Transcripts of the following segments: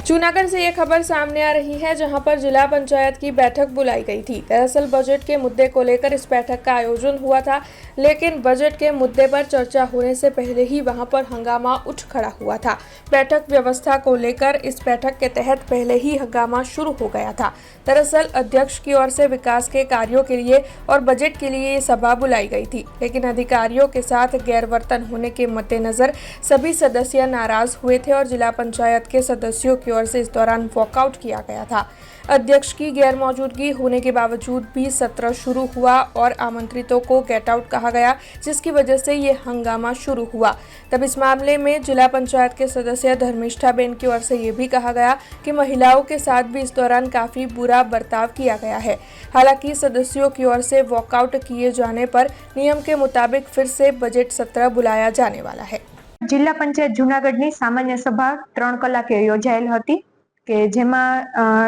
जूनागढ़ से ये खबर सामने आ रही है, जहां पर जिला पंचायत की बैठक बुलाई गई थी। दरअसल बजट के मुद्दे को लेकर इस बैठक का आयोजन हुआ था, लेकिन बजट के मुद्दे पर चर्चा होने से पहले ही वहां पर हंगामा उठ खड़ा हुआ था। बैठक व्यवस्था को लेकर इस बैठक के तहत पहले ही हंगामा शुरू हो गया था। दरअसल अध्यक्ष की ओर से विकास के कार्यों के लिए और बजट के लिए ये सभा बुलाई गई थी, लेकिन अधिकारियों के साथ गैरवर्तन होने के मद्देनजर सभी सदस्य नाराज हुए थे और जिला पंचायत के सदस्यों की ओर से इस दौरान वॉकआउट किया गया था। अध्यक्ष की गैर मौजूदगी होने के बावजूद भी सत्र शुरू हुआ और आमंत्रितों को गेट आउट कहा गया, जिसकी वजह से ये हंगामा शुरू हुआ। तब इस मामले में जिला पंचायत के सदस्य धर्मिष्ठाबेन की ओर से ये भी कहा गया कि महिलाओं के साथ भी इस दौरान काफी बुरा बर्ताव किया गया है। हालांकि सदस्यों की ओर से वॉकआउट किए जाने पर नियम के मुताबिक फिर से बजट सत्र बुलाया जाने वाला है। જિલ્લા પંચાયત જૂનાગઢની સામાન્ય સભા 3 કલાકે યોજાયેલ હતી કે જેમાં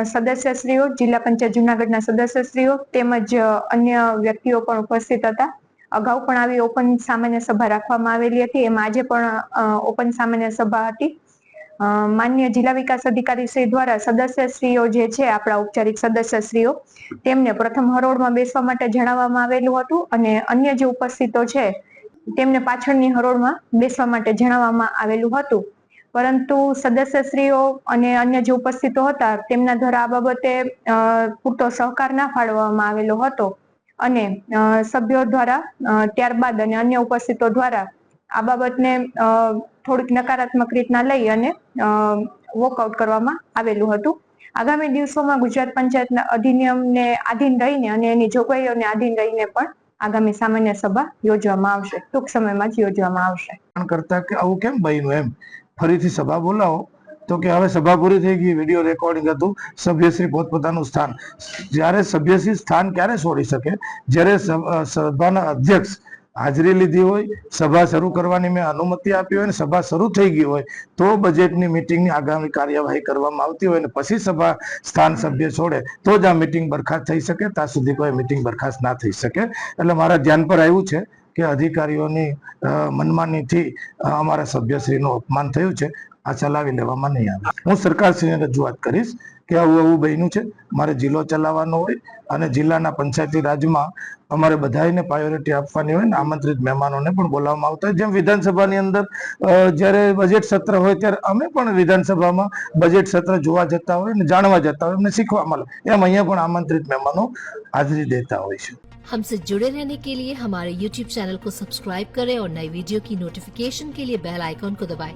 સદસ્યશ્રીઓ, જિલ્લા પંચાયત જૂનાગઢના સદસ્યશ્રીઓ તેમજ અન્ય વ્યક્તિઓ પણ ઉપસ્થિત હતા। અગાઉ પણ આવી ઓપન સામાન્ય સભા રાખવામાં આવેલી હતી, એમાં આજે પણ ઓપન સામાન્ય સભા હતી। માન્ય જિલ્લા વિકાસ અધિકારી શ્રી દ્વારા સદસ્યશ્રીઓ જે છે, આપણા ઔપચારિક સદસ્યશ્રીઓ, તેમને પ્રથમ હરોળમાં બેસવા માટે જણાવવામાં આવેલું હતું અને અન્ય જે ઉપસ્થિતો છે તેમને પાછળની હરોળમાં બેસવા માટે જણાવવામાં આવેલું હતું, પરંતુ સદસ્યશ્રીઓ અને અન્ય જે ઉપસ્થિતો હતા તેમના દ્વારા આ બાબતે પૂરતો સહકાર ના ફાળવવામાં આવેલો હતો અને સભ્યો દ્વારા ત્યારબાદ અને અન્ય ઉપસ્થિતો દ્વારા આ બાબતને થોડીક નકારાત્મક રીતના લઈ અને વોકઆઉટ કરવામાં આવેલું હતું। આગામી દિવસોમાં ગુજરાત પંચાયતના અધિનિયમને આધીન રહીને અને એની જોગવાઈઓને આધીન રહીને પણ આગામી સામાન્ય સભા યોજવામાં આવશે, ટૂંક સમયમાં જ યોજવામાં આવશે। કરતા કે આવું કેમ બન્યું એમ ફરીથી સભા બોલાવો તો કે હવે સભા પૂરી થઈ ગઈ, વિડીયો રેકોર્ડિંગ હતું, સભ્યશ્રી પોતપોતાનું સ્થાન, જ્યારે સભ્યશ્રી સ્થાન ક્યારે છોડી શકે? જ્યારે સભાના અધ્યક્ષ હાજરી લીધી હોય, સભા શરૂ કરવાની મેં અનુમતિ આપી હોય ને સભા શરૂ થઈ ગઈ હોય તો બજેટની મિટિંગની આગામી કાર્યવાહી કરવામાં આવતી હોય ને પછી સભા સ્થાન સભ્ય છોડે તો જ આ મિટિંગ બરખાસ્ત થઈ શકે, ત્યાં સુધી કોઈ મિટિંગ બરખાસ્ત ના થઈ શકે। એટલે મારા ધ્યાન પર આવ્યું છે કે અધિકારીઓની મનમાનીથી અમારા સભ્યશ્રીનું અપમાન થયું છે, આ ચલાવી લેવામાં નહીં આવે। હું સરકારશ્રીને રજૂઆત કરીશ કે આવું બન્યું છે, મારે જિલ્લો ચલાવવાનો હોય અને જિલ્લાના પંચાયતી રાજમાં અમારે બધાને પ્રાયોરિટી આપવાની હોય ને આમંત્રિત મહેમાનોને પણ બોલાવવામાં આવતા હોય। જેમ વિધાનસભાની અંદર જ્યારે બજેટ સત્ર હોય ત્યારે અમે પણ વિધાનસભામાં બજેટ સત્ર જોવા જતા હોય ને જાણવા જતા હોય, એમને શીખવા મળે, એમ અહીંયા પણ આમંત્રિત મહેમાનો हाजिरी देता हो। हमसे जुड़े रहने के लिए हमारे YouTube चैनल को सब्सक्राइब करें और नई वीडियो की नोटिफिकेशन के लिए बेल आइकॉन को दबाएं।